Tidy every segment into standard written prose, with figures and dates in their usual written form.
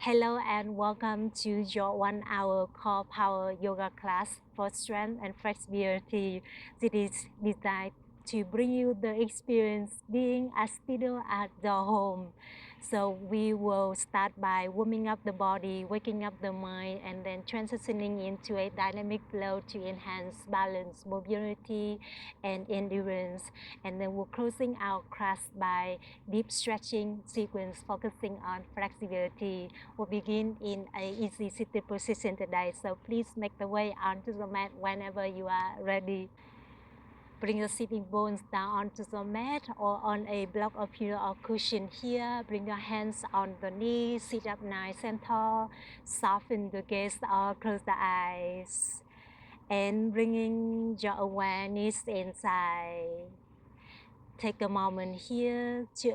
Hello and welcome to your 1-hour core power yoga class for strength and flexibility. It is designed to bring you the experience being as still at the home. So we will start by warming up the body, waking up the mind, and then transitioning into a dynamic flow to enhance balance, mobility, and endurance. And then we're closing our class by deep stretching sequence focusing on flexibility. We'll begin in an easy seated position today, so please make the way onto the mat whenever you are ready. Bring your sitting bones down onto the mat or on a block of pillow or cushion here. Bring your hands on the knees, sit up nice and tall, soften the gaze or close the eyes. And bringing your awareness inside. Take a moment here to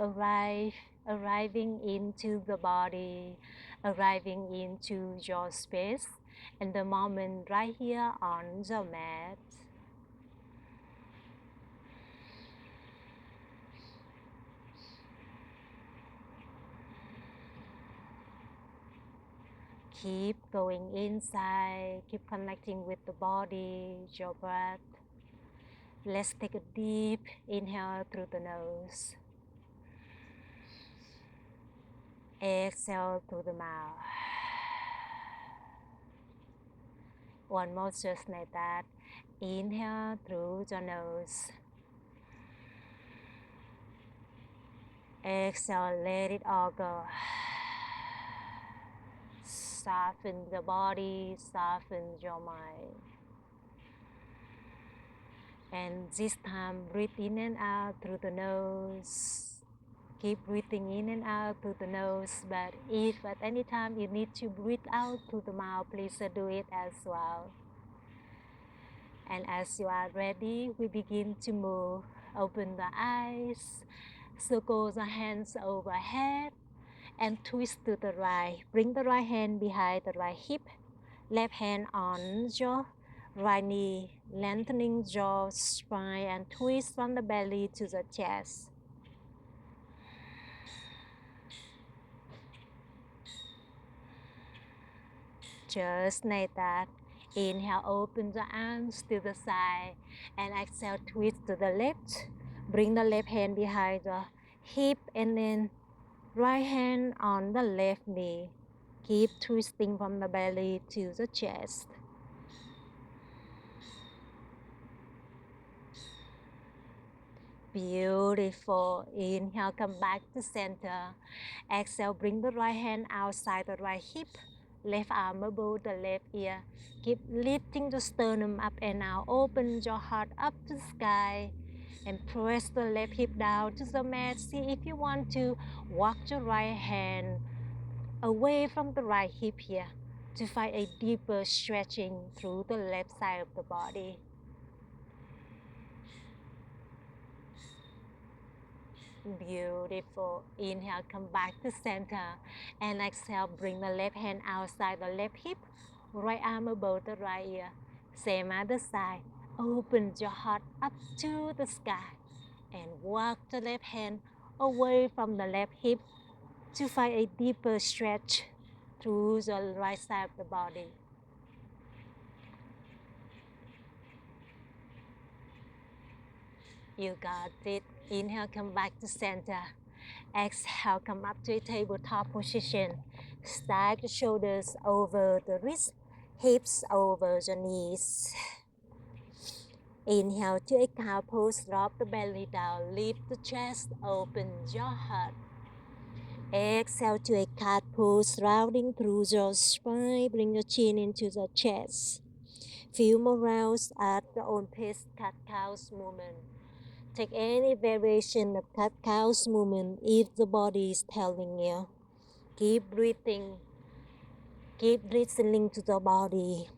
arriving into the body, arriving into your space, and the moment right here on the mat. Keep going inside, keep connecting with the body, your breath. Let's take a deep inhale through the nose. Exhale through the mouth. One more just like that. Inhale through the nose. Exhale, let it all go. Soften the body, soften your mind. And this time, breathe in and out through the nose. Keep breathing in and out through the nose, but if at any time you need to breathe out through the mouth, please do it as well. And as you are ready, we begin to move. Open the eyes, circle the hands overhead, and twist to the right. Bring the right hand behind the right hip, left hand on your right knee, lengthening your spine and twist from the belly to the chest. Just like that. Inhale, open the arms to the side, and exhale, twist to the left. Bring the left hand behind the hip, and then right hand on the left knee. Keep twisting from the belly to the chest. Beautiful. Inhale, come back to center. Exhale, bring the right hand outside the right hip. Left arm above the left ear. Keep lifting the sternum up and out. Open your heart up to the sky. And press the left hip down to the mat. See if you want to walk your right hand away from the right hip here to find a deeper stretching through the left side of the body. Beautiful. Inhale, come back to center. And exhale, bring the left hand outside the left hip. Right arm above the right ear. Same other side. Open your heart up to the sky. And walk the left hand away from the left hip to find a deeper stretch through the right side of the body. You got it. Inhale, come back to center. Exhale, come up to a tabletop position. Stack the shoulders over the wrists, hips over the knees. Inhale to a cow pose, drop the belly down, lift the chest, open your heart. Exhale to a cat pose, rounding through your spine, bring your chin into the chest. Few more rounds at your own pace, cat-cow's movement. Take any variation of cat-cow's movement if the body is telling you. Keep breathing. Keep listening to the body.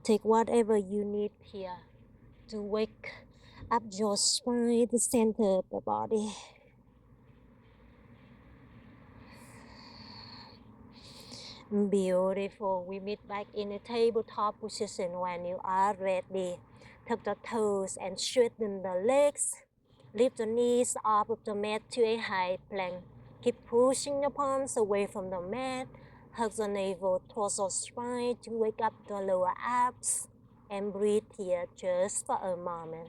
Take whatever you need here to wake up your spine, the center of the body. Beautiful. We meet back in a tabletop position when you are ready. Tuck the toes and straighten the legs. Lift the knees off of the mat to a high plank. Keep pushing the palms away from the mat. Hug the navel, torso, spine to wake up the lower abs. And breathe here just for a moment.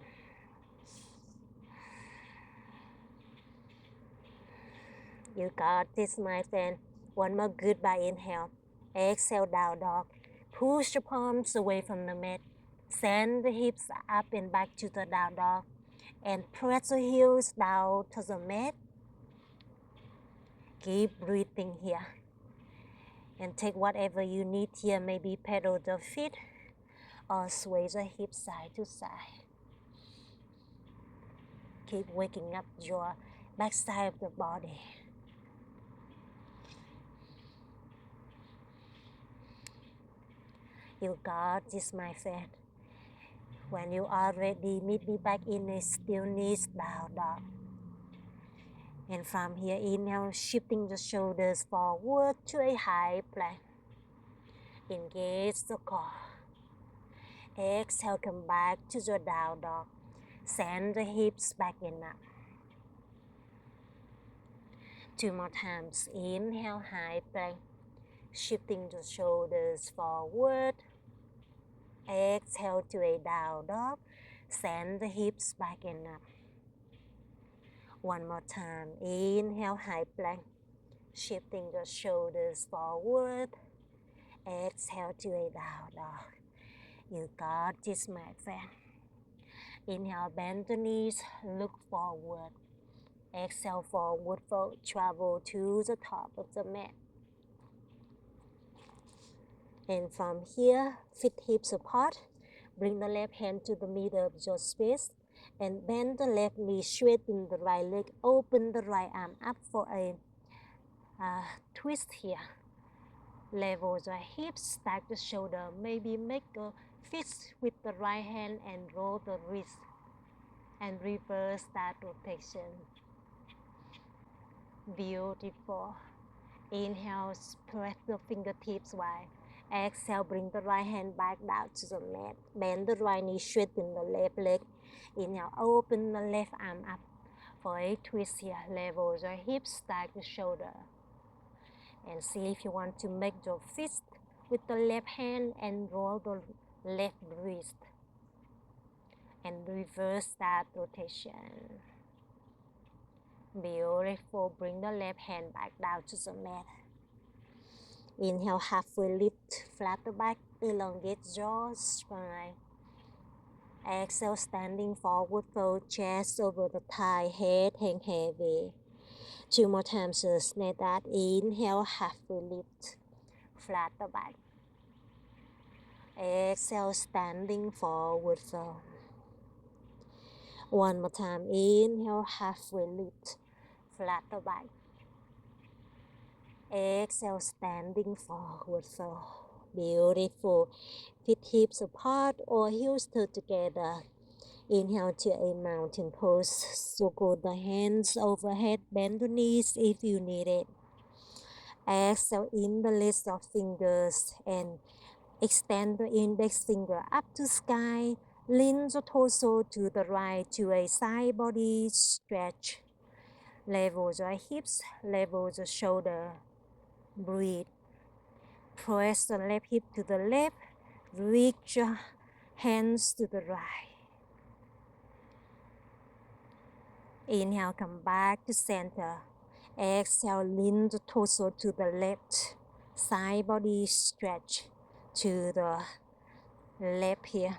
You got this, my friend. One more goodbye inhale. Exhale, down dog. Push the palms away from the mat. Send the hips up and back to the down dog. And press the heels down to the mat. Keep breathing here. And take whatever you need here. Maybe pedal the feet or sway the hips side to side. Keep waking up your back side of the body. You got this, my friend. When you are ready, meet me back in a stillness down dog. And from here, inhale, shifting the shoulders forward to a high plank. Engage the core. Exhale, come back to the down dog. Send the hips back and up. 2 more times. Inhale, high plank. Shifting the shoulders forward. Exhale to a down dog. Send the hips back and up. 1 more time. Inhale, high plank. Shifting the shoulders forward. Exhale to a down dog. You got this, my friend. Inhale, bend the knees, look forward. Exhale, forward fold, travel to the top of the mat. And from here, feet hips apart. Bring the left hand to the middle of your space. And bend the left knee, straighten the right leg. Open the right arm up for a twist here. Level the hips, stack the shoulder. Maybe make a fist with the right hand and roll the wrist. And reverse that rotation. Beautiful. Inhale, spread the fingertips wide. Exhale, bring the right hand back down to the mat. Bend the right knee, straighten the left leg. Inhale, open the left arm up for a twist here. Level the hips, stack the shoulder. And see if you want to make your fist with the left hand and roll the left wrist. And reverse that rotation. Beautiful. Bring the left hand back down to the mat. Inhale, halfway lift, flat the back, elongate jaw, spine. Exhale, standing forward fold, chest over the thigh, head hang heavy. 2 more times, snake that. Inhale, halfway lift, flat the back. Exhale, standing forward fold. 1 more time. Inhale, halfway lift, flat the back. Exhale, standing forward fold. Beautiful. Feet hips apart or heels together. Inhale to a mountain pose. Circle the hands overhead. Bend the knees if you need it. Exhale in the list of fingers and extend the index finger up to sky. Lean the torso to the right to a side body stretch. Level the hips, level the shoulder. Breathe. Press the left hip to the left. Reach your hands to the right. Inhale, come back to center. Exhale, lean the torso to the left. Side body stretch to the left here.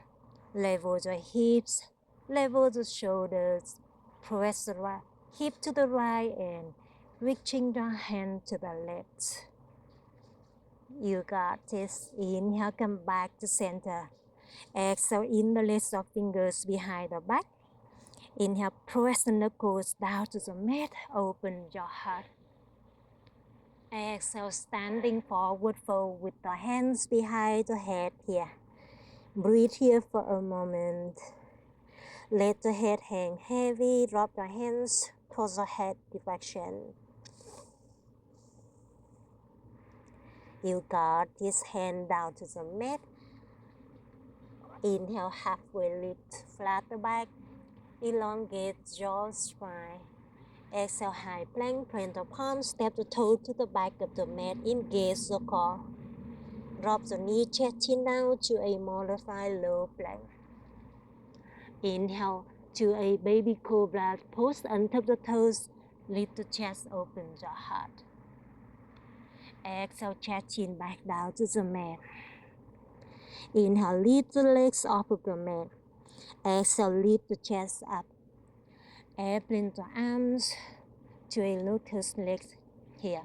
Level the hips, level the shoulders. Press the right hip to the right and reaching the hand to the left. You got this. Inhale, come back to center. Exhale, interlace your fingers behind the back. Inhale, press the knuckles down to the mat. Open your heart. Exhale, standing forward fold with the hands behind the head here. Breathe here for a moment. Let the head hang heavy. Drop the hands towards the head direction. You got this hand down to the mat. Inhale, halfway lift, flat the back. Elongate jaw, spine. Exhale, high plank, plant the palm, step the toe to the back of the mat, engage the core. Drop the knee, chest, chin down to a modified low plank. Inhale to a baby cobra pose, untap the toes, lift the chest, open the heart. Exhale, chest, chin back down to the mat. Inhale, lift the legs off of the mat. Exhale, lift the chest up. Bring the arms to a lotus legs here.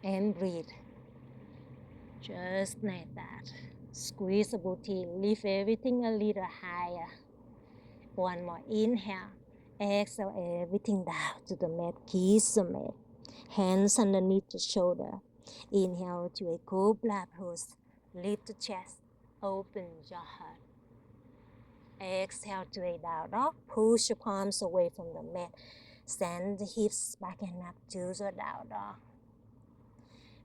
And breathe. Just like that. Squeeze the booty, lift everything a little higher. One more inhale. Exhale everything down to the mat. Kiss the mat. Hands underneath the shoulder. Inhale to a cobra pose. Lift the chest. Open your heart. Exhale to a down dog. Push your palms away from the mat. Send the hips back and up to the down dog.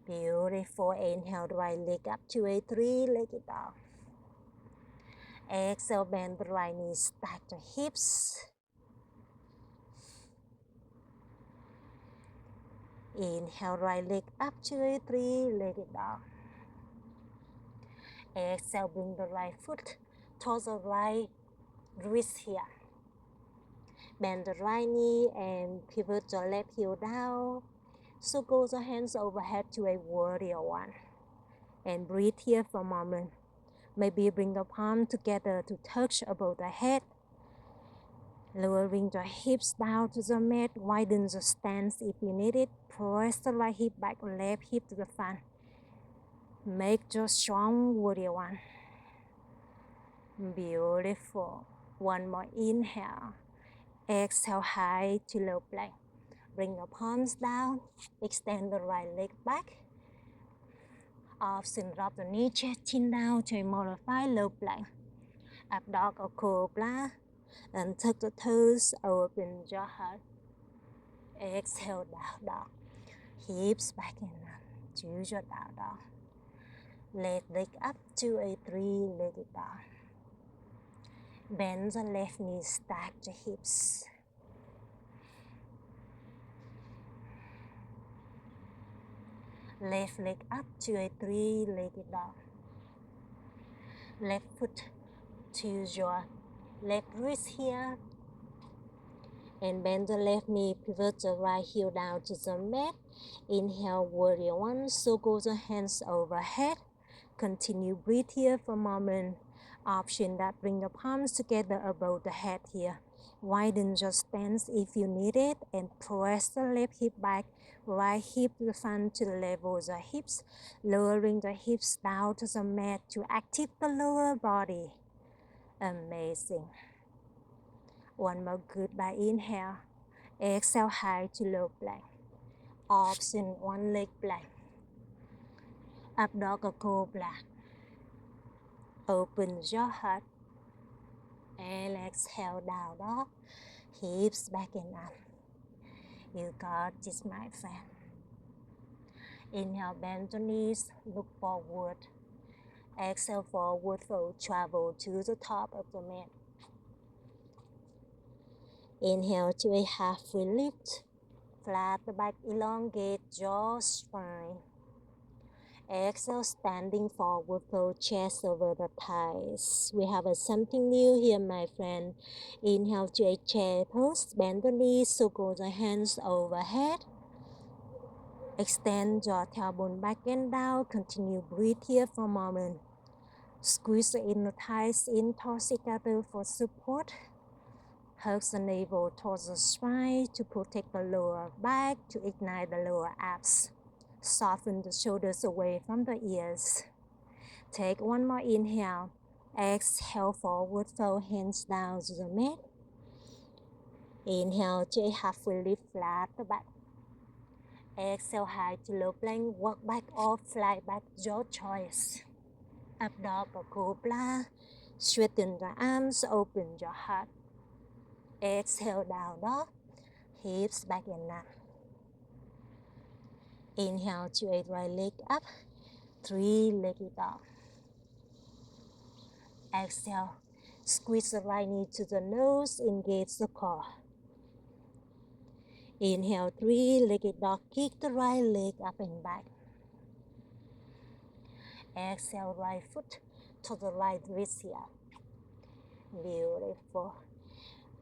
Beautiful. Inhale, right leg up to a three-legged dog. Exhale, bend the right knee, stack the hips. Inhale, right leg up to a three-legged dog. Exhale, bring the right foot towards the right wrist here. Bend the right knee and pivot the left heel down. Circle the hands overhead to a warrior one. And breathe here for a moment. Maybe bring the palm together to touch above the head. Lowering the hips down to the mat. Widen the stance if you need it. Press the right hip back, left hip to the front. Make the strong warrior one. Beautiful. One more inhale. Exhale, high to low plank. Bring the palms down. Extend the right leg back. Option drop the knee, chest, chin down to a modified low plank. Up dog or cobra. And tuck the toes, open your heart. Exhale, down dog. Hips back and up to your down dog. Left leg up to a three-legged dog. Bend the left knee, stack the hips. Left leg up to a three-legged dog. Left foot to your left wrist here. And bend the left knee, pivot the right heel down to the mat. Inhale, warrior one, circle the hands overhead. Continue, breathe here for a moment. Option that bring the palms together above the head here. Widen your stance if you need it and press the left hip back, right hip to the front to the level of the hips, lowering the hips down to the mat to activate the lower body. Amazing. One more goodbye inhale. Exhale, high to low plank. Option one leg plank. Up dog or cobra. Open your heart. And exhale, down dog. Hips back and up. You got this, my friend. Inhale, bend the knees, look forward. Exhale, forward fold, travel to the top of the mat. Inhale to a halfway lift. Flat the back, elongate your spine. Exhale, standing forward fold, chest over the thighs. We have something new here, my friend. Inhale to a chair pose, bend the knees, circle the hands overhead. Extend your tailbone back and down. Continue, breathe here for a moment. Squeeze the inner thighs in towards each other for support. Hug the navel towards the spine to protect the lower back, to ignite the lower abs. Soften the shoulders away from the ears. Take one more inhale. Exhale, forward fold, hands down to the mat. Inhale to a halfway lift, flat the back. Exhale, high to low plank, walk back or fly back, your choice. Up dog or cobra. Straighten the arms, open your heart. Exhale, down dog. Hips back and up. Inhale to a right leg up. Three-legged dog. Exhale. Squeeze the right knee to the nose. Engage the core. Inhale, three-legged dog. Kick the right leg up and back. Exhale, right foot to the right wrist here. Beautiful.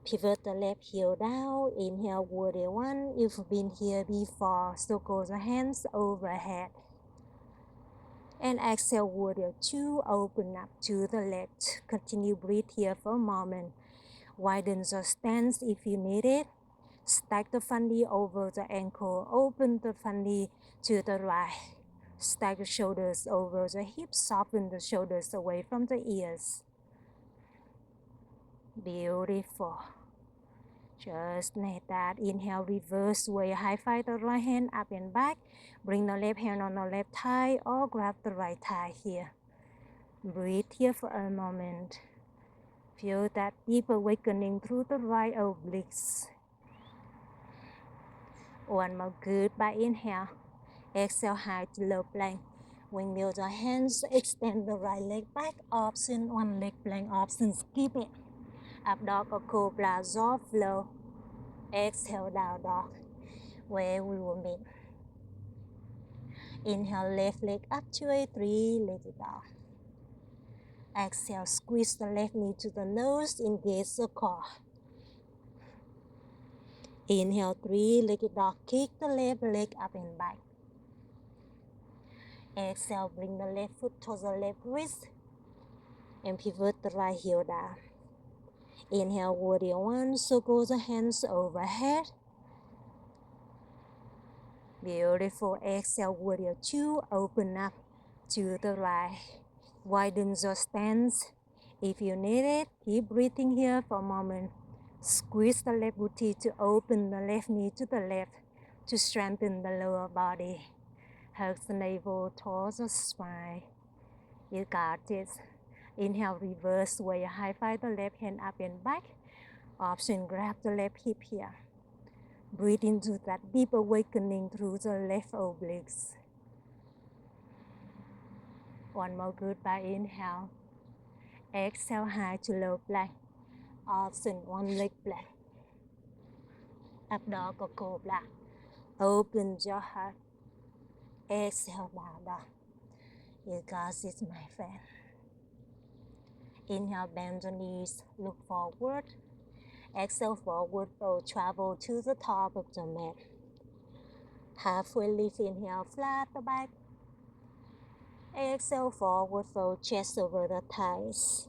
Pivot the left heel down. Inhale, warrior one. If you've been here before, circle the hands overhead. And exhale, warrior two. Open up to the left. Continue breathe here for a moment. Widen the stance if you need it. Stack the front knee over the ankle. Open the front knee to the right. Stack the shoulders over the hips. Soften the shoulders away from the ears. Beautiful. Just like that. Inhale, reverse way. High five the right hand up and back. Bring the left hand on the left thigh or grab the right thigh here. Breathe here for a moment. Feel that deep awakening through the right obliques. One more good by inhale. Exhale, high to low plank. Windmill the hands, extend the right leg back. Option, one leg plank option, skip it. Up dog or cobra, jaw flow. Exhale, down dog, where we will meet. Inhale, left leg up to a three-legged dog. Exhale, squeeze the left knee to the nose, engage the core. Inhale, three-legged dog, kick the left leg up and back. Exhale, bring the left foot to the left wrist and pivot the right heel down. Inhale, warrior one, circle the hands overhead. Beautiful. Exhale, warrior two, open up to the right. Widen your stance. If you need it, keep breathing here for a moment. Squeeze the left booty to open the left knee to the left to strengthen the lower body. Hug the navel towards the spine. You got this. Inhale, reverse way. High five the left hand up and back. Option, grab the left hip here. Breathe into that deep awakening through the left obliques. One more good by inhale. Exhale, high to low plank. Option, one leg plank. Up dog or cobra. Open your heart. Exhale, down dog. You got this, my friend. Inhale, bend the knees, look forward. Exhale, forward fold, travel to the top of the mat. Halfway lift, inhale, flat the back. Exhale, forward fold, chest over the thighs.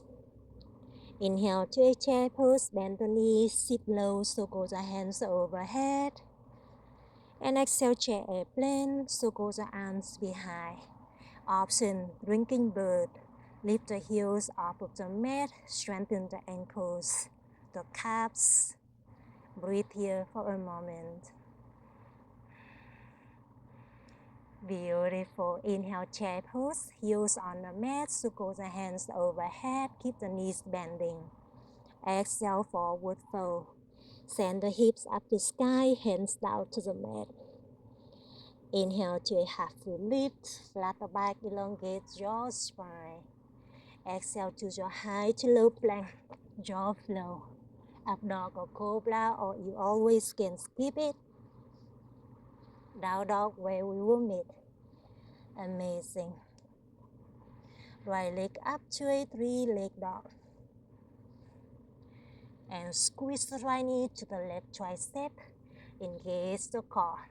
Inhale to a chair pose, bend the knees, sit low, circle the hands overhead. And exhale, chair airplane, circle the arms behind. Option, drinking bird. Lift the heels off of the mat, strengthen the ankles, the calves. Breathe here for a moment. Beautiful. Inhale, chair pose, heels on the mat, circle the hands overhead, keep the knees bending. Exhale, forward fold. Send the hips up to sky, hands down to the mat. Inhale to a half full lift, flat the back, elongate your spine. Exhale to your high to low plank, jaw flow. Up dog or cobra, or you always can skip it. Down dog, where we will meet. Amazing. Right leg up to a three-leg dog. And squeeze the right knee to the left tricep. Engage the core.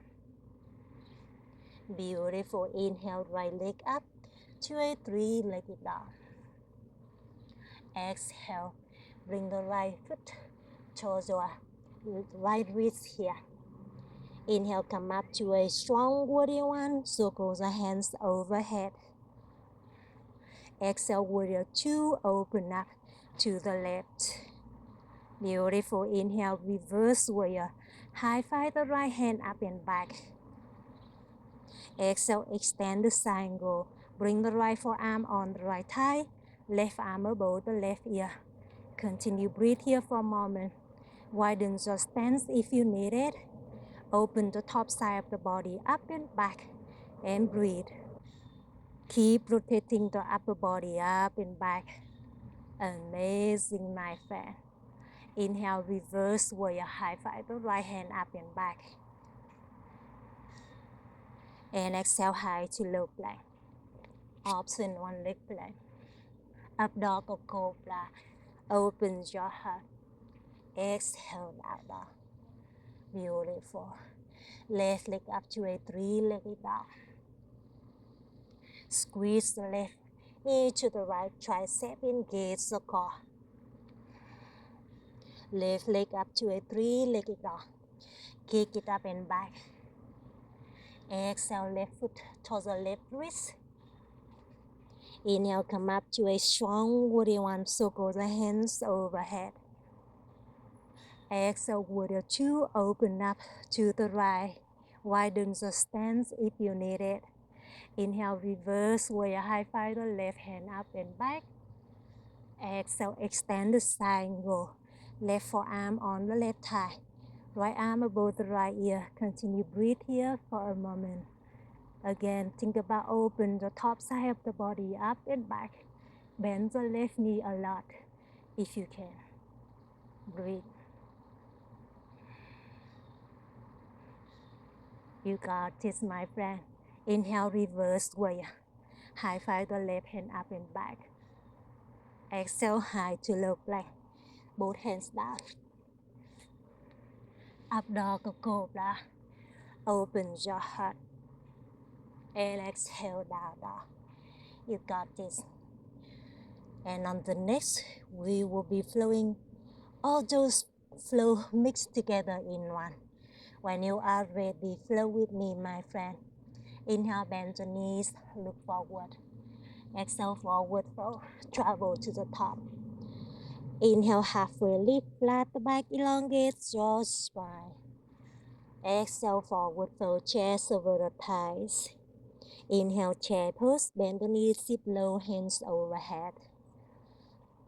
Beautiful. Inhale, right leg up to a three-legged dog. Exhale, bring the right foot towards your right wrist here. Inhale, come up to a strong warrior one, circle the hands overhead. Exhale, warrior two, open up to the left. Beautiful. Inhale, reverse warrior. High five the right hand up and back. Exhale, extend the triangle. Bring the right forearm on the right thigh, left arm above the left ear. Continue breathe here for a moment. Widen your stance if you need it. Open the top side of the body up and back and breathe. Keep rotating the upper body up and back. Amazing, my friend. Inhale, reverse warrior, high five the right hand up and back. And exhale high to low plank. Option one leg plank. Up dog or cobra. Open your heart. Exhale down dog. Beautiful. Left leg up to a three-legged dog. Squeeze the left knee to the right tricep, engage the core. Left leg up to a three-legged dog. Kick it up and back. Exhale, left foot towards the left wrist. Inhale, come up to a strong warrior one. Circle the hands overhead. Exhale, warrior two. Open up to the right. Widen the stance if you need it. Inhale, reverse warrior high five the left hand up and back. Exhale, extend the side angle. Left forearm on the left thigh. Right arm above the right ear. Continue breathe here for a moment. Again, think about open the top side of the body up and back. Bend the left knee a lot if you can. Breathe. You got this, my friend. Inhale, reverse warrior. High five the left hand up and back. Exhale, high to low plank. Both hands down. Up dog or cobra. Open your heart. And exhale down dog. You got this. And on the next, we will be flowing all those flow mixed together in one. When you are ready, flow with me, my friend. Inhale, bend the knees, look forward. Exhale, forward fold, travel to the top. Inhale, halfway lift, flat the back, elongate your spine. Exhale, forward fold, chest over the thighs. Inhale, chair pose, bend the knees, sit low, hands overhead.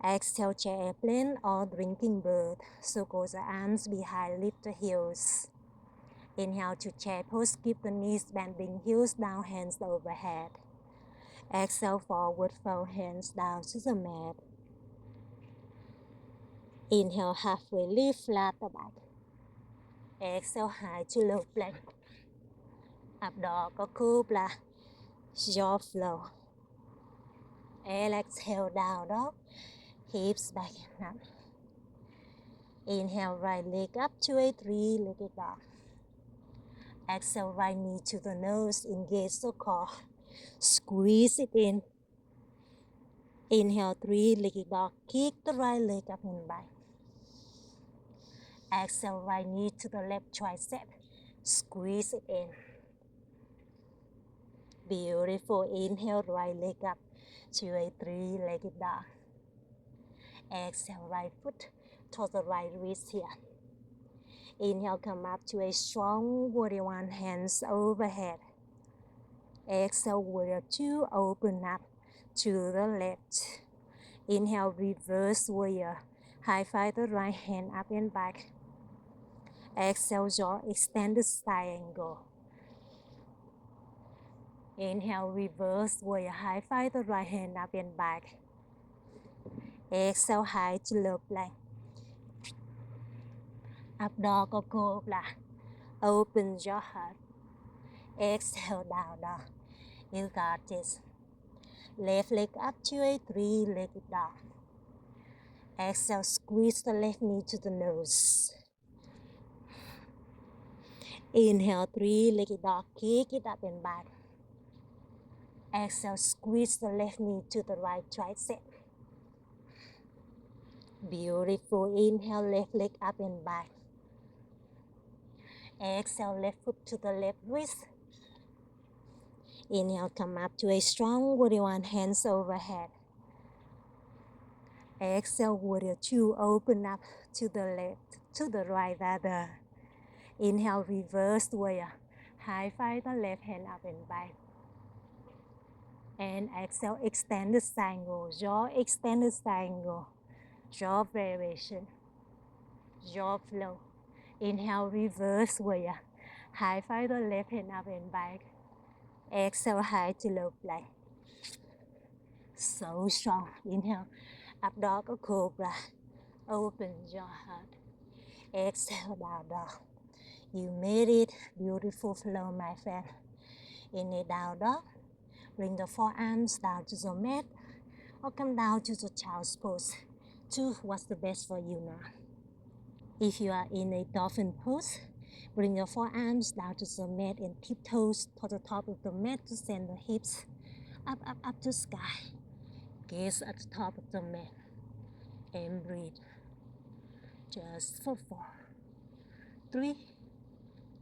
Exhale, chair airplane or drinking bird. Circle the arms behind, lift the heels. Inhale to chair pose, keep the knees bending, heels down, hands overhead. Exhale, forward fold, hands down to the mat. Inhale, halfway lift, flat the back. Exhale, high to low plank. Up dog or cobra, jaw flow. And exhale, down dog, hips back and up. Inhale, right leg up to a three-legged dog. Exhale, right knee to the nose, engage the core. Squeeze it in. Inhale, three-legged dog. Kick the right leg up and back. Exhale, right knee to the left tricep. Squeeze it in. Beautiful. Inhale, right leg up to a three-legged dog. Exhale, right foot towards the right wrist here. Inhale, come up to a strong warrior one, hands overhead. Exhale, warrior two, open up to the left. Inhale, reverse warrior. High five the right hand up and back. Exhale, jaw, extend the side angle. Inhale, reverse warrior. High five the right hand up and back. Exhale, high to low plank. Up dog or cobra. Open your heart. Exhale, down dog. You got this. Left leg up to a three-legged dog. Exhale, squeeze the left knee to the nose. Inhale, three-legged dog, kick it up and back. Exhale, squeeze the left knee to the right tricep. Beautiful. Inhale, left leg up and back. Exhale, left foot to the left wrist. Inhale, come up to a strong warrior one, hands overhead. Exhale, warrior two, open up to the left, to the right rather. Inhale, reverse warrior. High five the left hand up and back. And exhale, extend the triangle, jaw, extend the triangle, jaw variation, jaw flow. Inhale, reverse warrior. High five the left hand up and back. Exhale, high to low plank. So strong. Inhale, up dog or cobra. Open your heart. Exhale, down dog. You made it. Beautiful flow, my friend. Inhale, down dog. Bring the forearms down to the mat or come down to the child's pose. Choose what's the best for you now. If you are in a dolphin pose, bring your forearms down to the mat and tiptoes to the top of the mat to send the hips up to sky. Gaze at the top of the mat and breathe. Just for 4, 3,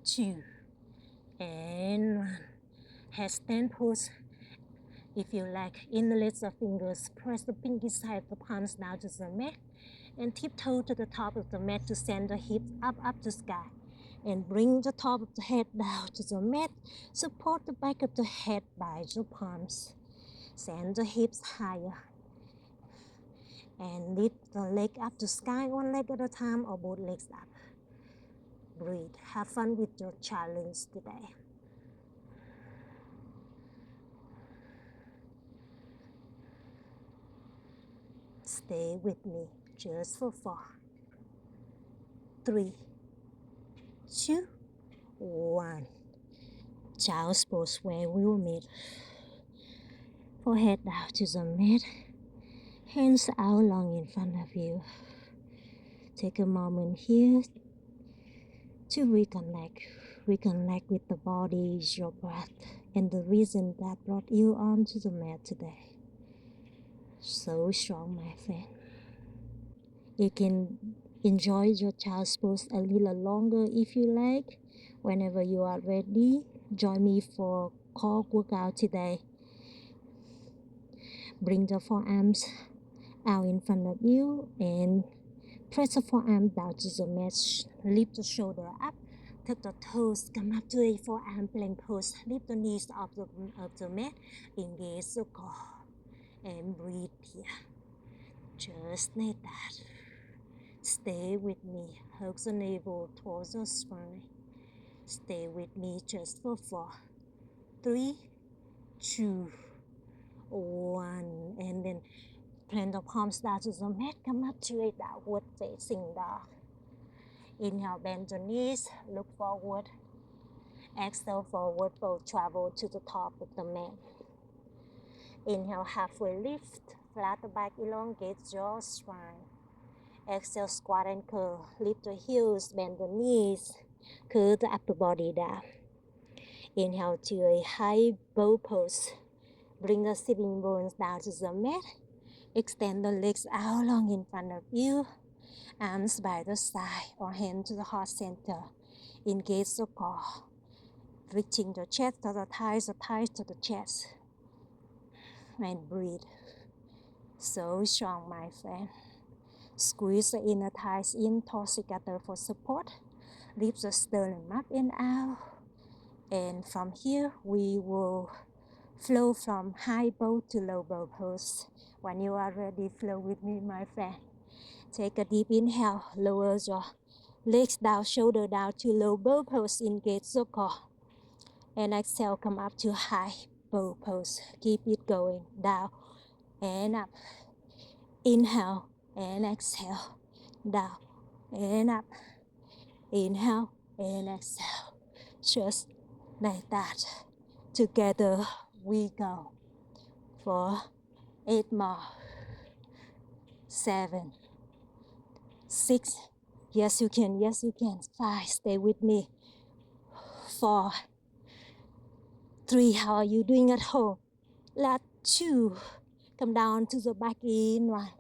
2, and 1. Headstand pose. If you like, interlace the fingers, press the pinky side of the palms down to the mat and tiptoe to the top of the mat to send the hips up to sky. And bring the top of the head down to the mat. Support the back of the head by your palms. Send the hips higher. And lift the leg up to sky, one leg at a time or both legs up. Breathe. Have fun with your challenge today. Stay with me just for 4, 3, 2, 1. Child's pose where we will meet. Forehead down to the mat. Hands out long in front of you. Take a moment here to reconnect with the body, your breath, and the reason that brought you onto the mat today. So strong, my friend. You can enjoy your child's pose a little longer if you like. Whenever you are ready, join me for core workout today. Bring the forearms out in front of you and press the forearm down to the mat. Lift the shoulder up. Tuck the toes. Come up to a forearm plank pose. Lift the knees off the mat. Engage the core. And breathe here. Just like that. Stay with me. Hug the navel towards the spine. Stay with me just for 4, 3, 2, 1. And then plant the palms down to the mat. Come up to a downward facing dog. Inhale, bend the knees. Look forward. Exhale, forward fold. Travel to the top of the mat. Inhale, halfway lift. Flat the back, elongate your spine. Exhale, squat and curl. Lift the heels, bend the knees. Curl the upper body down. Inhale to a high bow pose. Bring the sitting bones down to the mat. Extend the legs out long in front of you. Arms by the side or hand to the heart center. Engage the core. Reaching the chest to the thighs to the chest. And breathe. So strong, my friend. Squeeze the inner thighs in, toes together for support. Lift the sternum up and out. And from here, we will flow from high bow to low bow pose. When you are ready, flow with me, my friend. Take a deep inhale. Lower your legs down, shoulder down to low bow pose. Engage the core. And exhale, come up to high bow pose. Keep it going. Down and up. Inhale and exhale. Down and up. Inhale and exhale. Just like that. Together we go. For 8 more. 7, 6. Yes, you can. Yes, you can. 5. Stay with me. 4, 3. How are you doing at home? Last 2. Come down to the back in 1.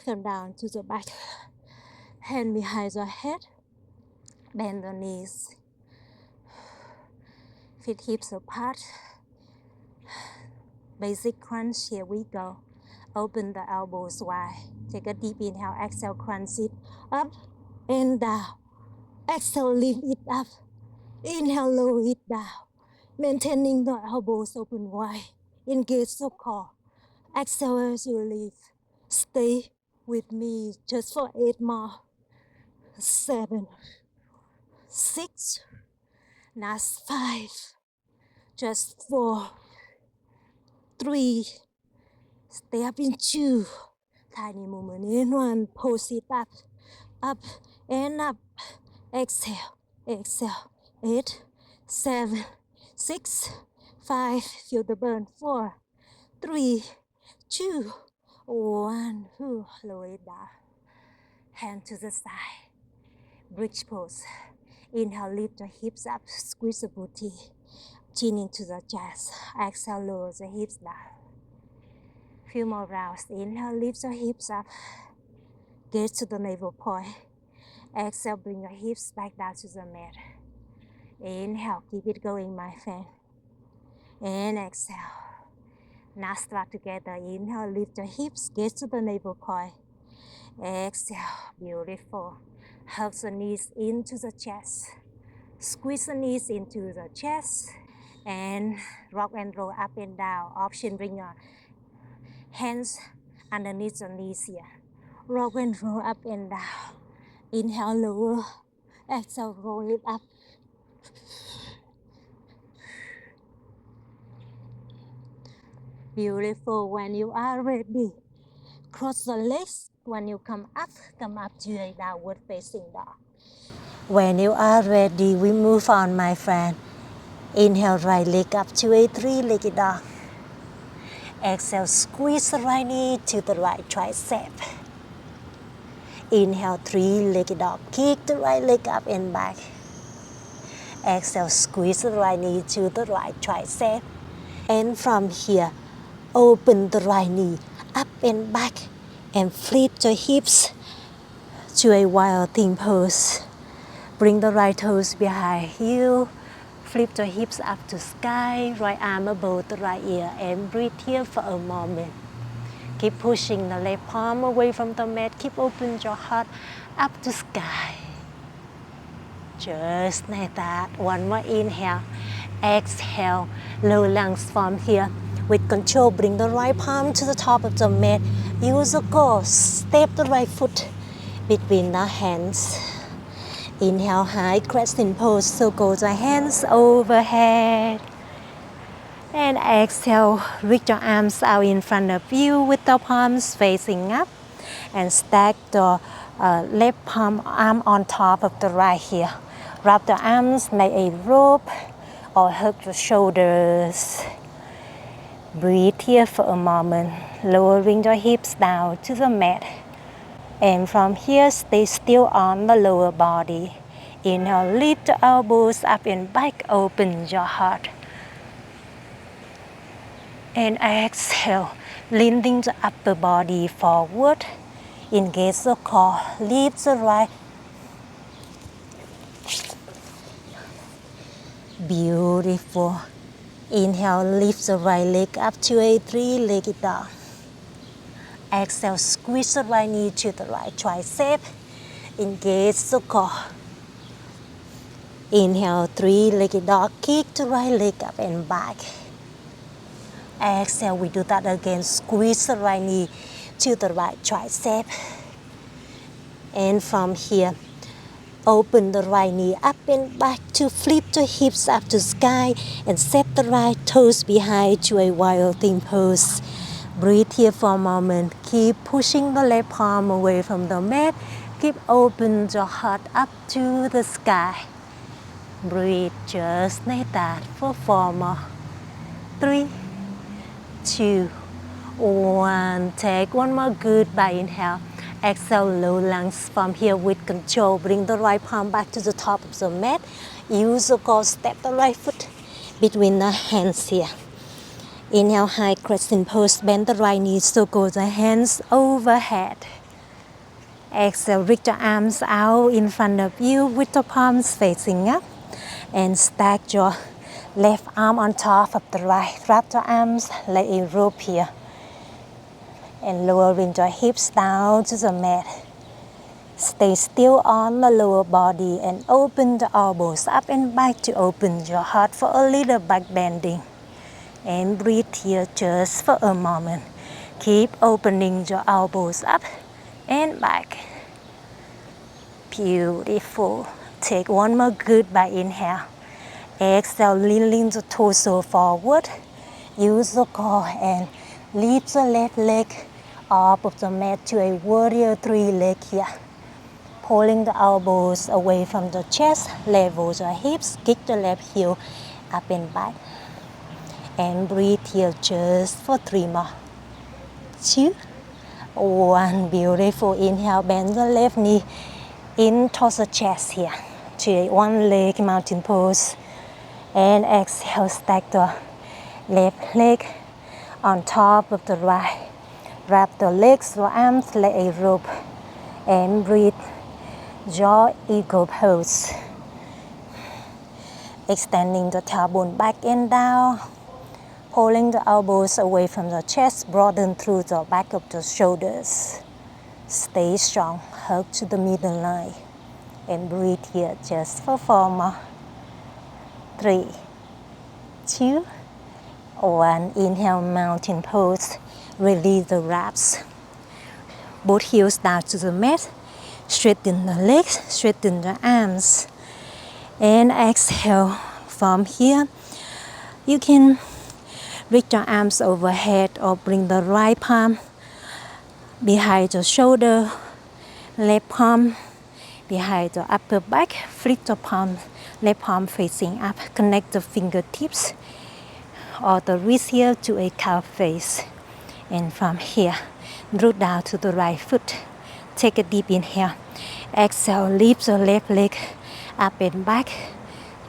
Come down to the back. Hand behind your head. Bend the knees. Feet hips apart. Basic crunch. Here we go. Open the elbows wide. Take a deep inhale. Exhale, crunch it up and down. Exhale, lift it up. Inhale, lower it down. Maintaining the elbows open wide. Engage the core. Exhale as you lift. Stay with me just for 8 more. 7, 6. Last 5. Just 4, 3. Stay up in 2. Tiny movement in 1. Pose it up and up. Exhale, exhale. 8, 7, 6, 5, feel the burn. 4, 3, 2, 1. Lower it down. Hand to the side. Bridge pose. Inhale, lift the hips up, squeeze the booty. Chin into the chest. Exhale, lower the hips down. Few more rounds. Inhale, lift the hips up. Gaze to the navel point. Exhale, bring your hips back down to the mat. Inhale, keep it going, my friend. And exhale. Now start together. Inhale, lift the hips, gaze to the navel point. Exhale, beautiful. Hug the knees into the chest. Squeeze the knees into the chest. And rock and roll up and down. Option, bring your hands underneath your knees here. Rock and roll up and down. Inhale, lower. Exhale, roll it up. Beautiful. When you are ready, cross the legs. When you come up to a downward facing dog. When you are ready, we move on, my friend. Inhale, right leg up to a three-legged dog. Exhale, squeeze the right knee to the right tricep. Inhale, three-legged dog. Kick the right leg up and back. Exhale, squeeze the right knee to the right tricep. And from here, open the right knee up and back and flip the hips to a wild thing pose. Bring the right toes behind you. Flip the hips up to sky. Right arm above the right ear and breathe here for a moment. Keep pushing the left palm away from the mat. Keep open your heart up to sky. Just like that. One more inhale. Exhale. Low lungs from here. With control, bring the right palm to the top of the mat. Use a core. Step the right foot between the hands. Inhale, high crescent pose. Circle the hands overhead. And exhale, reach your arms out in front of you with the palms facing up. And stack the left arm on top of the right here. Wrap the arms like a rope or hug the shoulders. Breathe here for a moment, lowering your hips down to the mat. And from here, stay still on the lower body. Inhale, lift the elbows up and back, open your heart. And exhale, leaning the upper body forward. Engage the core, lift the right. Beautiful. Inhale, lift the right leg up to a three-legged dog. Exhale, squeeze the right knee to the right tricep. Engage the core. Inhale, three-legged dog. Kick the right leg up and back. Exhale, we do that again. Squeeze the right knee to the right tricep. And from here, open the right knee up and back to flip the hips up to sky and set the right toes behind to a wild thing pose. Breathe here for a moment. Keep pushing the left palm away from the mat. Keep open your heart up to the sky. Breathe just like that for 4 more. 3, 2, 1. Take one more goodbye inhale. Exhale, low lungs from here with control. Bring the right palm back to the top of the mat. Use the core, step the right foot between the hands here. Inhale, high crescent pose. Bend the right knee, circle the hands overhead. Exhale, reach the arms out in front of you with the palms facing up. And stack your left arm on top of the right. Wrap the arms like a rope here. And lowering your hips down to the mat. Stay still on the lower body and open the elbows up and back to open your heart for a little back bending. And breathe here just for a moment. Keep opening your elbows up and back. Beautiful. Take one more goodbye inhale. Exhale, leaning the torso forward. Use the core and lift the left leg up of the mat to a warrior 3 leg here. Pulling the elbows away from the chest, level the hips, kick the left heel up and back. And breathe here just for 3 more. 2, 1. Beautiful. Inhale, bend the left knee in towards the chest here. To a one leg mountain pose. And exhale, stack the left leg on top of the right. Wrap the legs or arms like a rope. And breathe. Jaw eagle pose. Extending the tailbone back and down. Pulling the elbows away from the chest, broaden through the back of the shoulders. Stay strong, hug to the middle line. And breathe here just for 4 more. 3, 2, 1. Inhale, mountain pose. Release the wraps. Both heels down to the mat. Straighten the legs, straighten the arms. And exhale from here. You can reach your arms overhead or bring the right palm behind the shoulder, left palm behind the upper back, flip the palm, left palm facing up, connect the fingertips or the wrist here to a cow face. And from here, root down to the right foot. Take a deep inhale. Exhale, lift the left leg up and back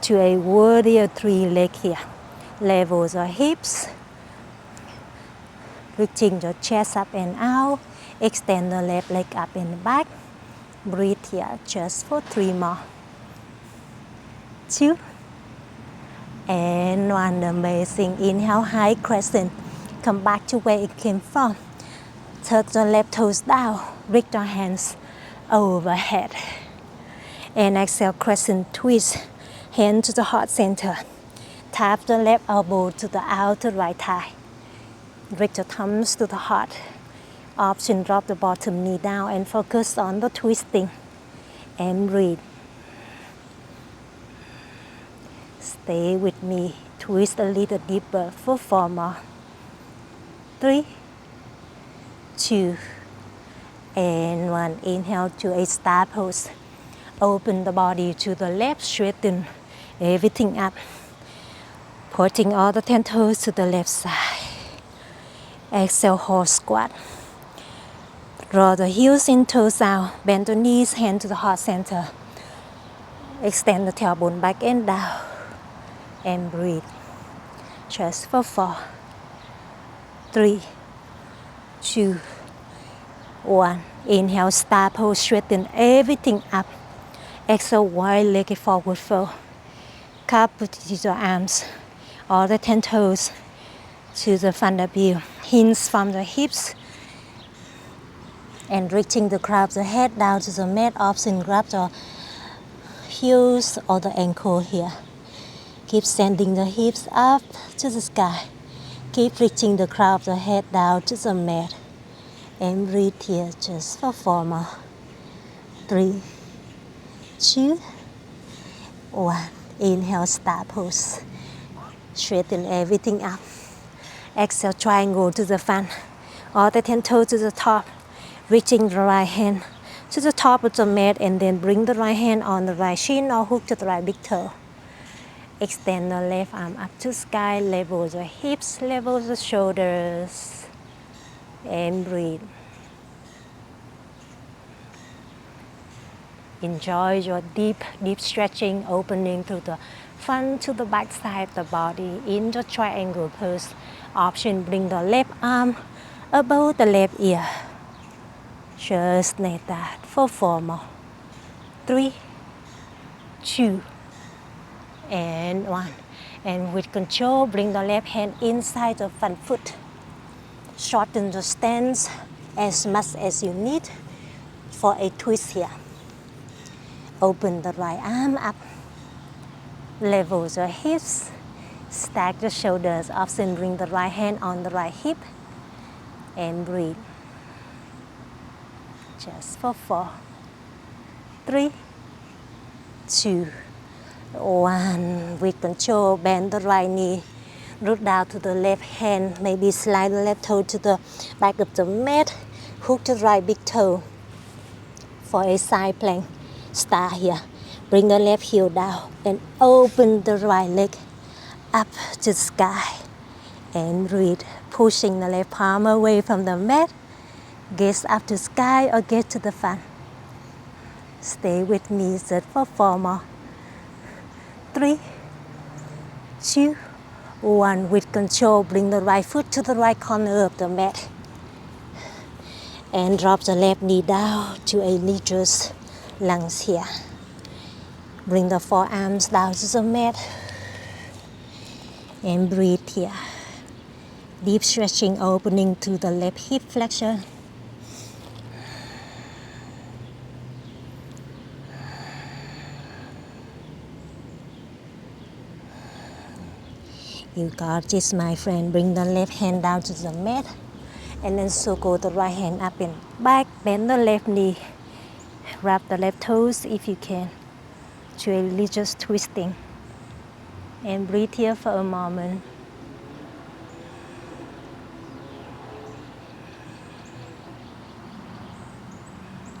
to a warrior 3 leg here. Level the hips. Reaching the chest up and out. Extend the left leg up and back. Breathe here just for 3 more. 2, and 1. Amazing. Inhale, high crescent. Come back to where it came from. Tuck the left toes down. Reach your hands overhead. And exhale, crescent twist. Hand to the heart center. Tap the left elbow to the outer right thigh. Reach the thumbs to the heart. Option, drop the bottom knee down and focus on the twisting. And breathe. Stay with me. Twist a little deeper for 4 more. 3, 2, and 1. Inhale to a star pose. Open the body to the left, straighten everything up. Putting all the 10 toes to the left side. Exhale, horse squat. Draw the heels in, toes out. Bend the knees, hand to the heart center. Extend the tailbone back and down. And breathe. Just for 4, 3, 2, 1. Inhale, star pose. Straighten everything up. Exhale, wide-legged forward fold. Cup with your arms. All the 10 toes to the front of you. Hinge from the hips. And reaching the crown of the head down to the mat. Option, grab the heels or the ankle here. Keep sending the hips up to the sky. Keep reaching the crown of the head down to the mat. And breathe here just for 4 more. 3, 2, 1. Inhale, star pose. Straighten everything up. Exhale, triangle to the front. All the 10 toes to the top. Reaching the right hand to the top of the mat and then bring the right hand on the right shin or hook to the right big toe. Extend the left arm up to sky. Level the hips, level the shoulders. And breathe. Enjoy your deep stretching, opening through the front to the back side of the body in the triangle pose. Option, bring the left arm above the left ear. Just like that for 4 more. 3, 2, and 1. And with control, bring the left hand inside the front foot. Shorten the stance as much as you need for a twist here. Open the right arm up. Level the hips. Stack the shoulders. Option, bring the right hand on the right hip. And breathe. Just for 4, 3, 2, 1. With control, bend the right knee. Root down to the left hand. Maybe slide the left toe to the back of the mat. Hook the right big toe for a side plank. Star here. Bring the left heel down and open the right leg up to the sky. And breathe, pushing the left palm away from the mat. Gaze up to sky or gaze to the front. Stay with me just for 4 more. 3, 2, 1. With control, bring the right foot to the right corner of the mat. And drop the left knee down to a neutral lunge here. Bring the forearms down to the mat. And breathe here. Deep stretching, opening to the left hip flexor. You got this, my friend. Bring the left hand down to the mat. And then circle the right hand up and back. Bend the left knee. Wrap the left toes if you can. To a religious twisting. And breathe here for a moment.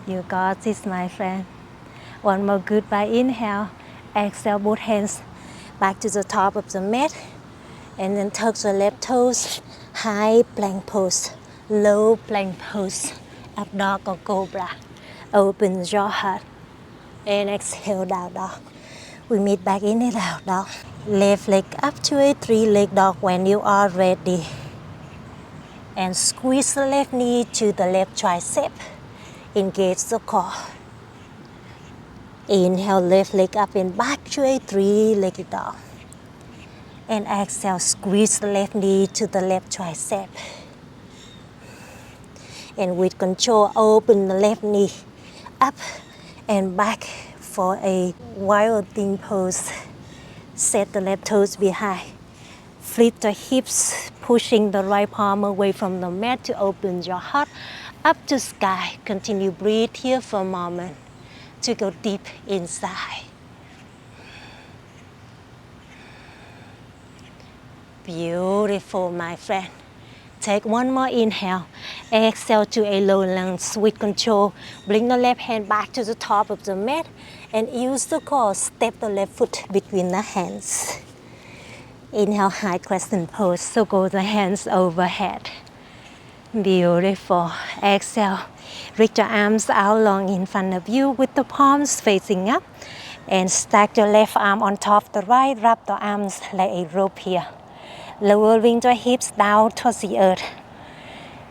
You got this, my friend. One more goodbye inhale. Exhale, both hands back to the top of the mat. And then tuck the left toes. High plank pose. Low plank pose. Up dog or cobra. Open your heart. And exhale, down dog. We meet back in it, out dog. Left leg up to a 3-leg dog when you are ready. And squeeze the left knee to the left tricep. Engage the core. Inhale, left leg up and back to a 3-legged dog. And exhale, squeeze the left knee to the left tricep. And with control, open the left knee up and back for a wild thing pose. Set the left toes behind. Flip the hips, pushing the right palm away from the mat to open your heart up to sky. Continue breathe here for a moment to go deep inside. Beautiful, my friend. Take one more inhale. Exhale to a low lunge with control. Bring the left hand back to the top of the mat and use the core. Step the left foot between the hands. Inhale, high crescent pose. Circle the hands overhead. Beautiful. Exhale. Reach your arms out long in front of you with the palms facing up. And stack your left arm on top of the right. Wrap the arms like a rope here. Lowering the hips down towards the earth.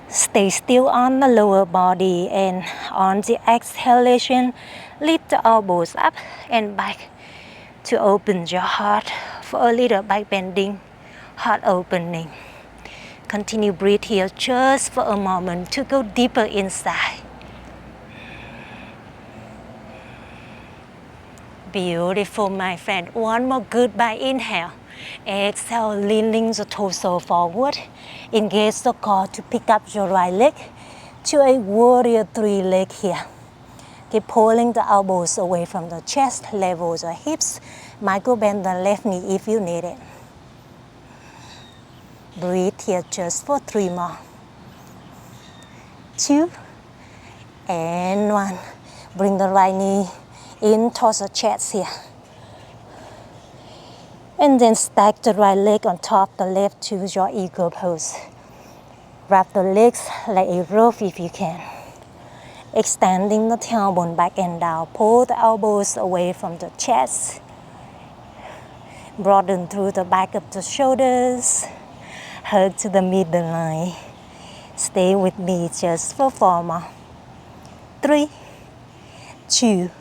Stay still on the lower body, and on the exhalation, lift the elbows up and back to open your heart for a little back bending, heart opening. Continue breathe here just for a moment to go deeper inside. Beautiful, my friend. One more goodbye inhale. Exhale, leaning the torso forward. Engage the core to pick up your right leg to a warrior 3 leg here. Keep pulling the elbows away from the chest, level the hips. Micro bend the left knee if you need it. Breathe here just for 3 more. 2 and 1. Bring the right knee in towards the chest here. And then stack the right leg on top the left to your eagle pose. Wrap the legs like a rope if you can. Extending the tailbone back and down. Pull the elbows away from the chest. Broaden through the back of the shoulders. Hug to the middle line. Stay with me just for 4 more. 3, 2,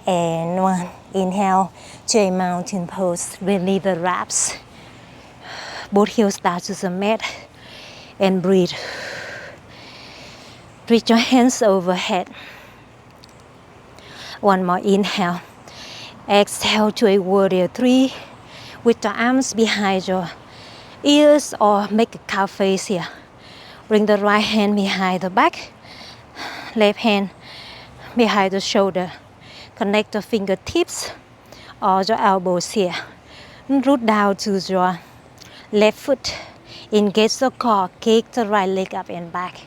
and 1. Inhale to a mountain pose. Release the wraps. Both heels down to the mat. And breathe. Reach your hands overhead. One more inhale. Exhale to a warrior 3 with the arms behind your ears or make a cow face here. Bring the right hand behind the back. Left hand behind the shoulder. Connect the fingertips or your elbows here. Root down to your left foot. Engage the core. Kick the right leg up and back.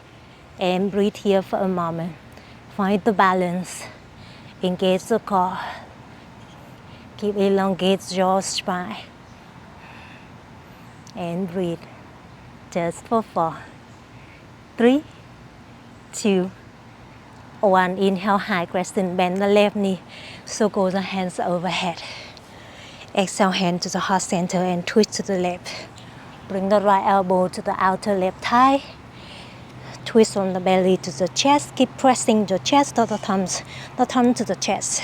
And breathe here for a moment. Find the balance. Engage the core. Keep elongate your spine. And breathe. Just for 4, 3, 2, 1. Inhale, high crescent, bend the left knee. Circle the hands overhead. Exhale, hand to the heart center and twist to the left. Bring the right elbow to the outer left thigh. Twist from the belly to the chest. Keep pressing the chest to the thumbs, the thumb to the chest.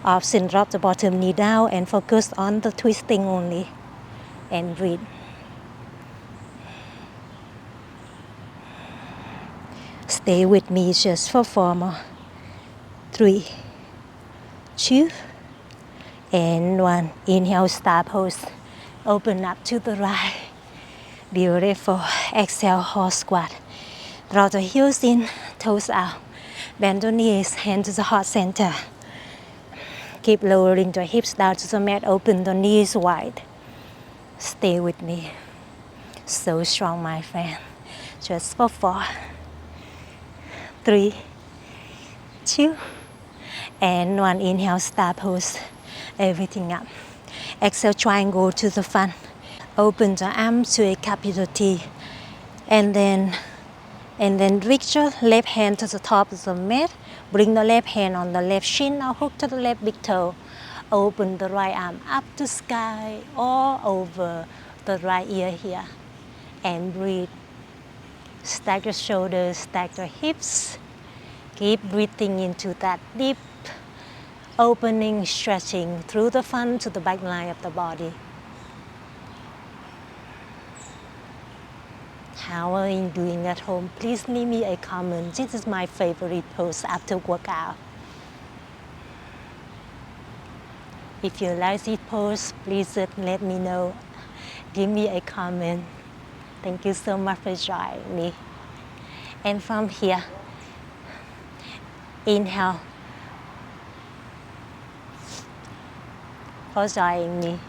Option, drop the bottom knee down and focus on the twisting only. And breathe. Stay with me just for 4 more. 3, 2, and 1. Inhale, star pose. Open up to the right. Beautiful. Exhale, horse squat. Draw the heels in, toes out. Bend the knees, hand to the heart center. Keep lowering the hips down to the mat. Open the knees wide. Stay with me. So strong, my friend. Just for 4, 3, 2, and 1. Inhale, star pose. Everything up. Exhale, triangle to the front. Open the arms to a capital T. And then reach your left hand to the top of the mat. Bring the left hand on the left shin. Now hook to the left big toe. Open the right arm up to sky, all over the right ear here. And breathe. Stack your shoulders, stack your hips. Keep breathing into that deep opening, stretching through the front to the back line of the body. How are you doing at home? Please leave me a comment. This is my favorite pose after workout. If you like this pose, please let me know. Give me a comment. Thank you so much for joining me. And from here, inhale for joining me.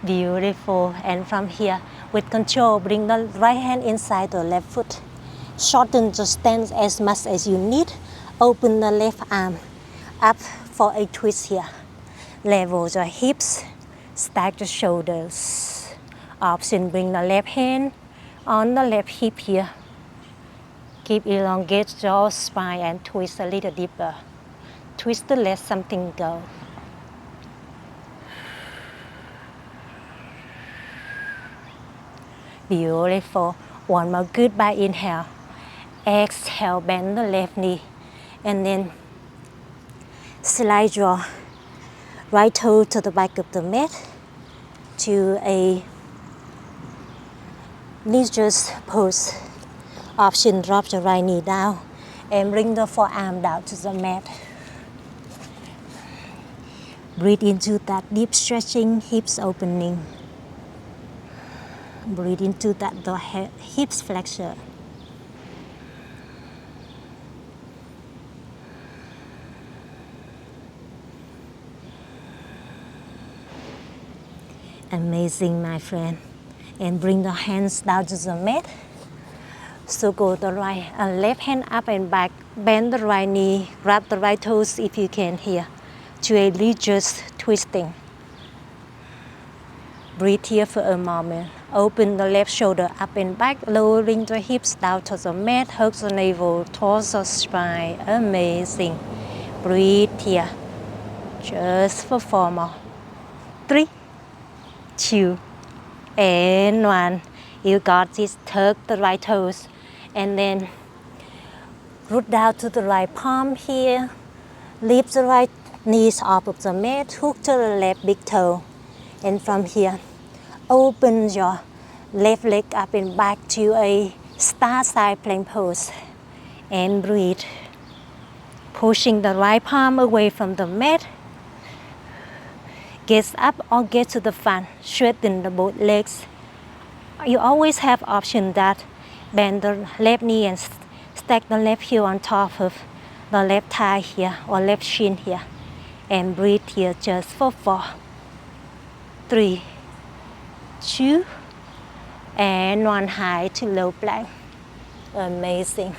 Beautiful. And from here, with control, bring the right hand inside the left foot. Shorten the stance as much as you need. Open the left arm up for a twist here. Level the hips, stack the shoulders. Option, bring the left hand on the left hip here. Keep elongate your spine and twist a little deeper. Twist to let something go. Beautiful. One more goodbye inhale. Exhale, bend the left knee. And then slide your right toe to the back of the mat to a religious pose. Option, drop the right knee down and bring the forearm down to the mat. Breathe into that deep stretching, hips opening. Breathe into that the hips flexor. Amazing, my friend. And bring the hands down to the mat. Circle the left hand up and back. Bend the right knee. Grab the right toes if you can here. To a religious twisting. Breathe here for a moment. Open the left shoulder up and back, lowering the hips down to the mat. Hug the navel, torso, spine. Amazing. Breathe here. Just for 4 more. 3, 2, and 1. You got this. Tuck the right toes. And then root down to the right palm here. Lift the right knees off of the mat. Hook to the left big toe. And from here, open your left leg up and back to a star side plank pose. And breathe. Pushing the right palm away from the mat. Get up or get to the front. Straighten the both legs. You always have option that bend the left knee and stack the left heel on top of the left thigh here or left shin here. And breathe here just for 4, 3, 2, and 1. High to low plank. Amazing.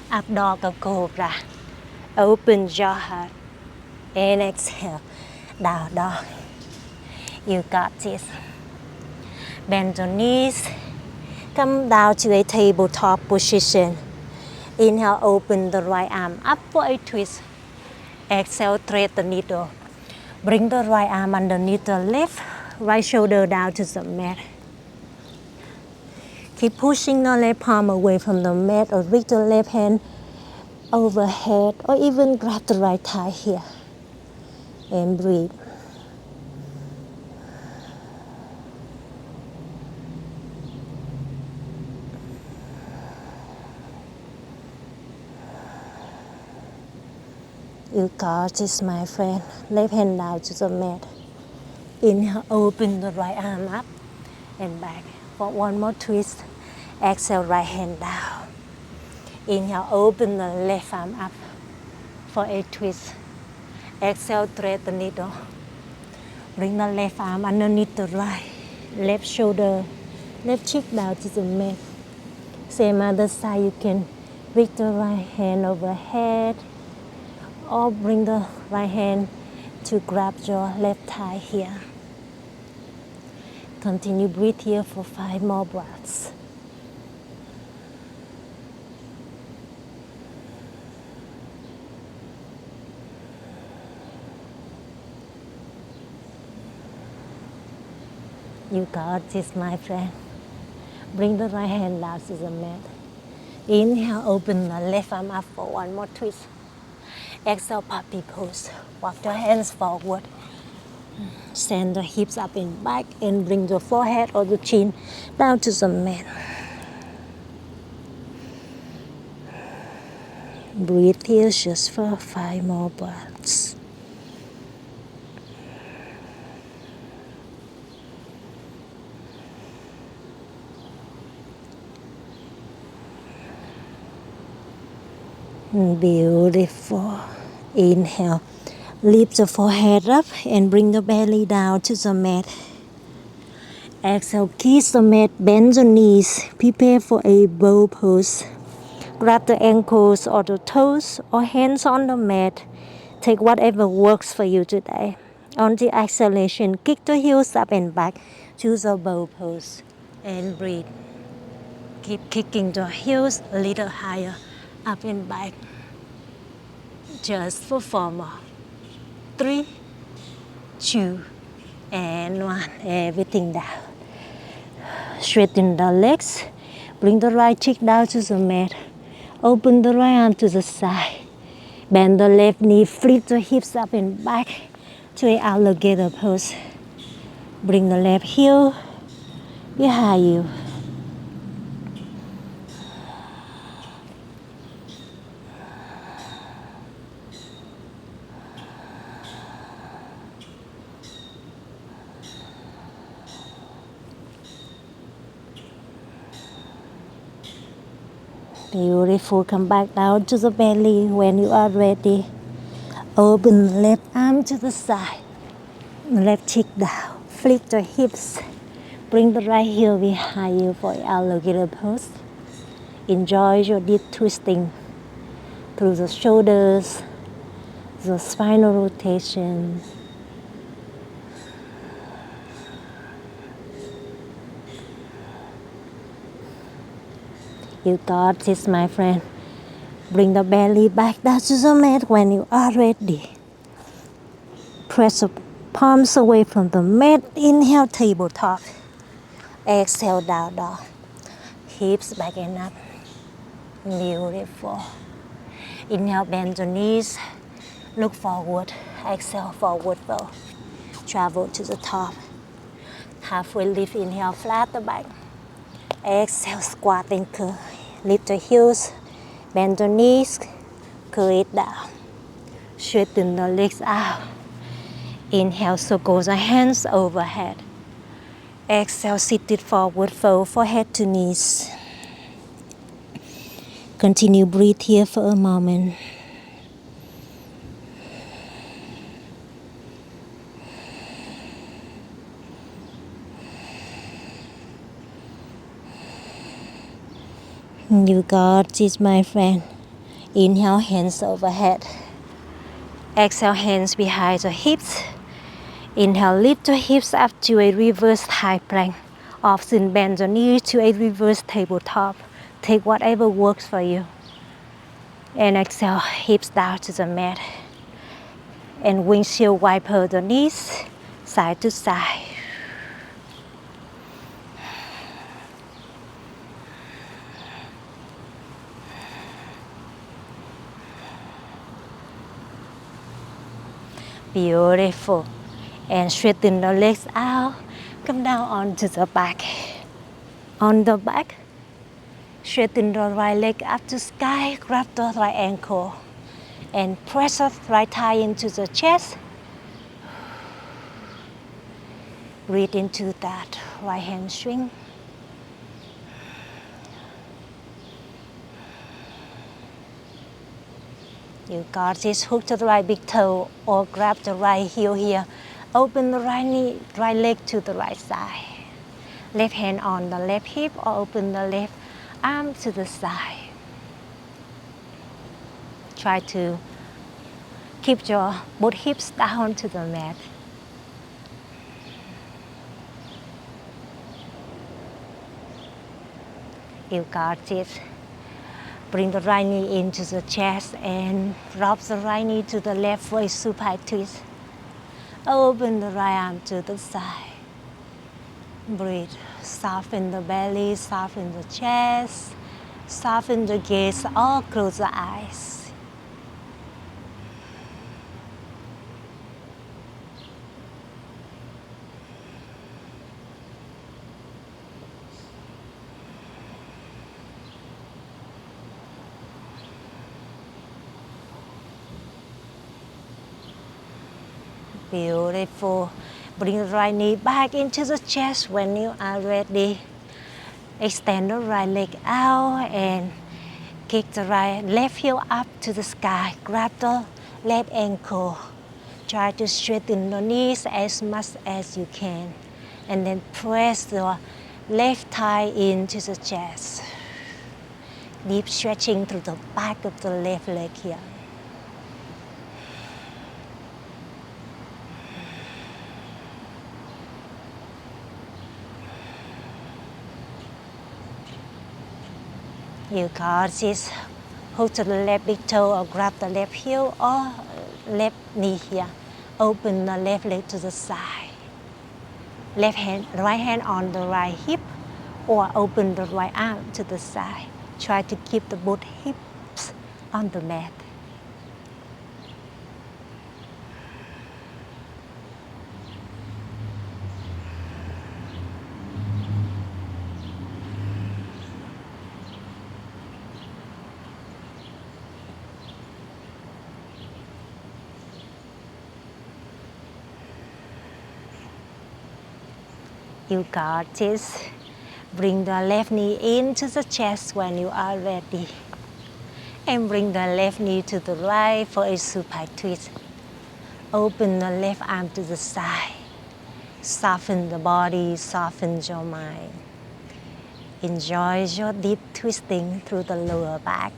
Up dog or cobra. Open your heart and exhale. Down dog. You got this. Bend your knees. Come down to a tabletop position. Inhale, open the right arm up for a twist. Exhale, thread the needle. Bring the right arm underneath the left, right shoulder down to the mat. Keep pushing the left palm away from the mat or reach the left hand overhead or even grab the right thigh here. And breathe. You got this, my friend. Left hand down to the mat. Inhale, open the right arm up and back. For one more twist. Exhale, right hand down. Inhale, open the left arm up for a twist. Exhale, thread the needle. Bring the left arm underneath the right. Left shoulder, left cheek down to the mat. Same other side, you can reach the right hand overhead or bring the right hand to grab your left thigh here. Continue breathe here for 5 more breaths. You got this, my friend. Bring the right hand down to the mat. Inhale, open the left arm up for one more twist. Exhale, puppy pose. Walk your hands forward. Send the hips up and back and bring the forehead or the chin down to the mat. Breathe here just for 5 more breaths. Beautiful. Inhale. Lift the forehead up and bring the belly down to the mat. Exhale, kiss the mat, bend the knees. Prepare for a bow pose. Grab the ankles or the toes or hands on the mat. Take whatever works for you today. On the exhalation, kick the heels up and back to the bow pose. And breathe. Keep kicking the heels a little higher, up and back. Just for 4 more. 3, 2, and 1. Everything down. Straighten the legs. Bring the right cheek down to the mat. Open the right arm to the side. Bend the left knee. Flip the hips up and back to an alligator pose. Bring the left heel behind you. Beautiful. Come back down to the belly when you are ready. Open the left arm to the side. Left cheek down. Flip the hips. Bring the right heel behind you for alligator pose. Enjoy your deep twisting through the shoulders, the spinal rotation. You got this, my friend. Bring the belly back down to the mat when you are ready. Press the palms away from the mat. Inhale, tabletop. Exhale, down dog. Hips back and up. Beautiful. Inhale, bend the knees. Look forward. Exhale, forward fold. Travel to the top. Halfway lift. Inhale, flat the back. Exhale, squat and curl. Lift the heels, bend the knees, curl it down. Straighten the legs out. Inhale, circle the hands overhead. Exhale, sit it forward fold, forehead to knees. Continue breathe here for a moment. You got this, my friend. Inhale, hands overhead. Exhale, hands behind the hips. Inhale, lift the hips up to a reverse high plank Option bend your knees to a reverse tabletop. Take whatever works for you. And exhale, hips down to the mat. And windshield wiper the knees side to side. Beautiful. And straighten the legs out. Come down onto the back. On the back, straighten the right leg up to sky. Grab the right ankle. And press the right thigh into the chest. Breathe into that right hamstring. You got this. Hook to the right big toe or grab the right heel here. Open the right knee, right leg to the right side. Left hand on the left hip or open the left arm to the side. Try to keep your both hips down to the mat. You got this. Bring the right knee into the chest and drop the right knee to the left for a supine twist. Open the right arm to the side. Breathe. Soften the belly, soften the chest, soften the gaze, or close the eyes. Beautiful. Bring the right knee back into the chest when you are ready. Extend the right leg out and kick the left heel up to the sky. Grab the left ankle. Try to straighten the knees as much as you can. And then press the left thigh into the chest. Deep stretching through the back of the left leg here. You got this. Hold to the left big toe or grab the left heel or left knee here. Open the left leg to the side. Right hand on the right hip or open the right arm to the side. Try to keep the both hips on the mat. You got this. Bring the left knee into the chest when you are ready. And bring the left knee to the right for a supine twist. Open the left arm to the side. Soften the body, soften your mind. Enjoy your deep twisting through the lower back.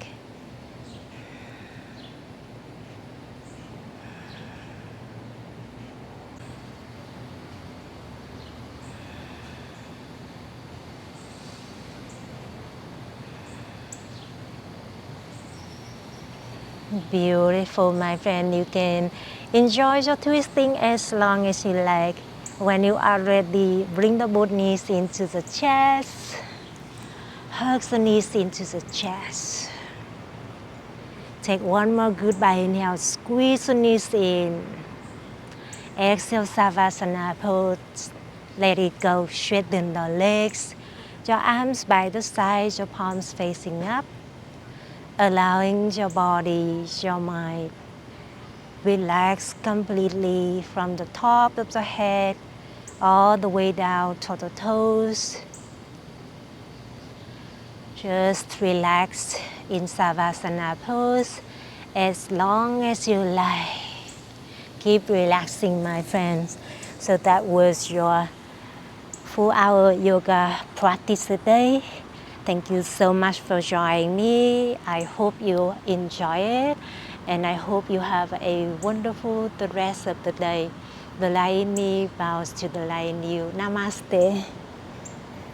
Beautiful, my friend. You can enjoy your twisting as long as you like. When you are ready, bring the both knees into the chest. Hug the knees into the chest. Take one more goodbye inhale. Squeeze the knees in. Exhale, Savasana pose. Let it go. Straighten the legs. Your arms by the sides, your palms facing up. Allowing your body, your mind, relax completely from the top of the head all the way down to the toes. Just relax in Savasana pose as long as you like. Keep relaxing, my friends. So that was your full hour yoga practice today. Thank you so much for joining me. I hope you enjoy it, and I hope you have a wonderful the rest of the day. The light in me bows to the light in you. Namaste.